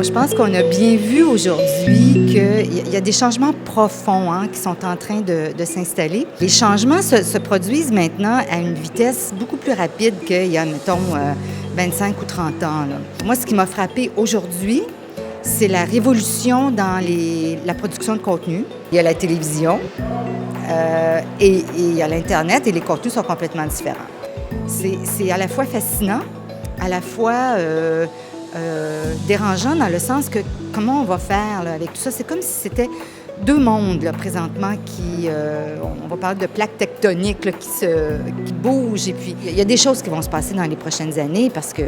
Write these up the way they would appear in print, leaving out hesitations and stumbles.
Je pense qu'on a bien vu aujourd'hui qu'il y a des changements profonds qui sont en train de s'installer. Les changements se produisent maintenant à une vitesse beaucoup plus rapide qu'il y a, mettons, 25 ou 30 ans. Là. Moi, ce qui m'a frappé aujourd'hui, c'est la révolution dans la production de contenu. Il y a la télévision et il y a l'Internet et les contenus sont complètement différents. C'est à la fois fascinant, à la fois dérangeant dans le sens que comment on va faire là, avec tout ça. C'est comme si c'était deux mondes là, présentement qui, on va parler de plaques tectoniques là, qui bougent. Et puis, il y a des choses qui vont se passer dans les prochaines années parce que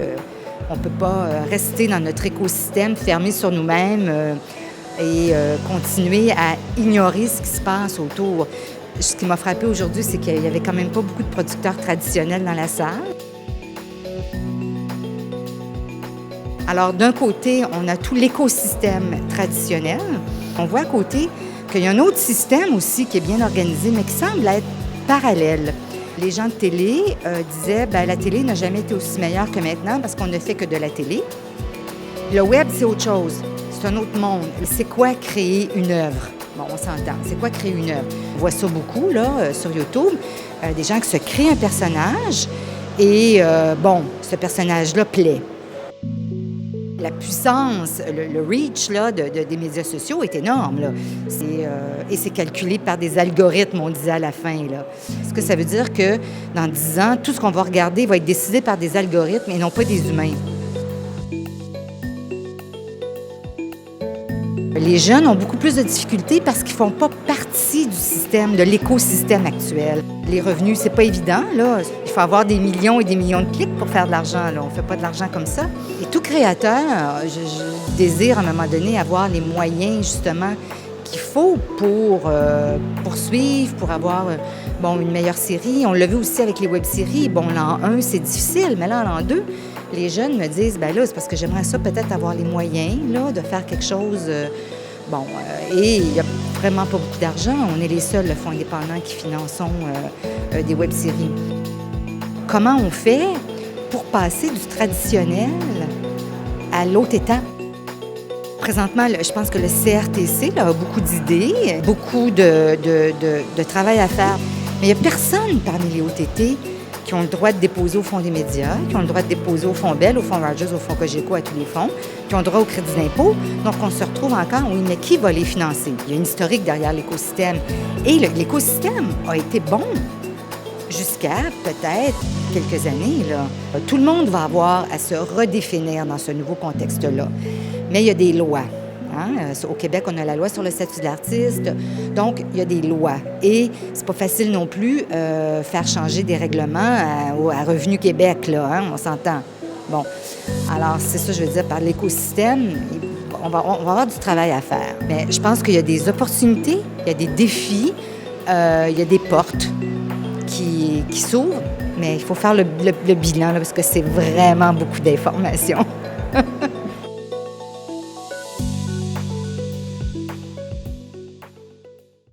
on ne peut pas rester dans notre écosystème fermé sur nous-mêmes et continuer à ignorer ce qui se passe autour. Ce qui m'a frappé aujourd'hui, c'est qu'il n'y avait quand même pas beaucoup de producteurs traditionnels dans la salle. Alors, d'un côté, on a tout l'écosystème traditionnel. On voit à côté qu'il y a un autre système aussi qui est bien organisé, mais qui semble être parallèle. Les gens de télé disaient « la télé n'a jamais été aussi meilleure que maintenant parce qu'on ne fait que de la télé. » Le web, c'est autre chose. C'est un autre monde. C'est quoi créer une œuvre? Bon, on s'entend. C'est quoi créer une œuvre? On voit ça beaucoup, là, sur YouTube. Des gens qui se créent un personnage et, ce personnage-là plaît. La puissance, le reach là, des médias sociaux est énorme. Là. Et c'est calculé par des algorithmes, on disait à la fin. Là. Ce que ça veut dire que dans 10 ans, tout ce qu'on va regarder va être décidé par des algorithmes et non pas des humains. Les jeunes ont beaucoup plus de difficultés parce qu'ils ne font pas partie du système, de l'écosystème actuel. Les revenus, c'est pas évident. Là. Il faut avoir des millions et des millions de clics pour faire de l'argent. Là. On ne fait pas de l'argent comme ça. Et tout créateur, je désire à un moment donné avoir les moyens, justement, qu'il faut pour poursuivre, pour avoir une meilleure série. On l'a vu aussi avec les web-séries. Bon, l'an 1, c'est difficile, mais là, l'an 2, les jeunes me disent, c'est parce que j'aimerais ça peut-être avoir les moyens là, de faire quelque chose. Et il n'y a vraiment pas beaucoup d'argent. On est les seuls, le fonds indépendant, qui finançons des web-séries. Comment on fait pour passer du traditionnel à l'autre étape? Présentement, je pense que le CRTC là, a beaucoup d'idées, beaucoup de travail à faire. Mais il n'y a personne parmi les OTT qui ont le droit de déposer au Fonds des médias, qui ont le droit de déposer au Fonds Bell, au Fonds Rogers, au Fonds Cogeco, à tous les fonds, qui ont le droit au crédit d'impôt. Donc, on se retrouve encore, oui, mais qui va les financer? Il y a une historique derrière l'écosystème. Et l'écosystème a été bon jusqu'à peut-être quelques années. Là. Tout le monde va avoir à se redéfinir dans ce nouveau contexte-là. Mais il y a des lois. Au Québec, on a la loi sur le statut de l'artiste. Donc, il y a des lois. Et c'est pas facile non plus faire changer des règlements à Revenu Québec, là, on s'entend. Bon, alors c'est ça, je veux dire, par l'écosystème, on va avoir du travail à faire. Mais je pense qu'il y a des opportunités, il y a des défis, il y a des portes qui s'ouvrent, mais il faut faire le bilan, là, parce que c'est vraiment beaucoup d'informations.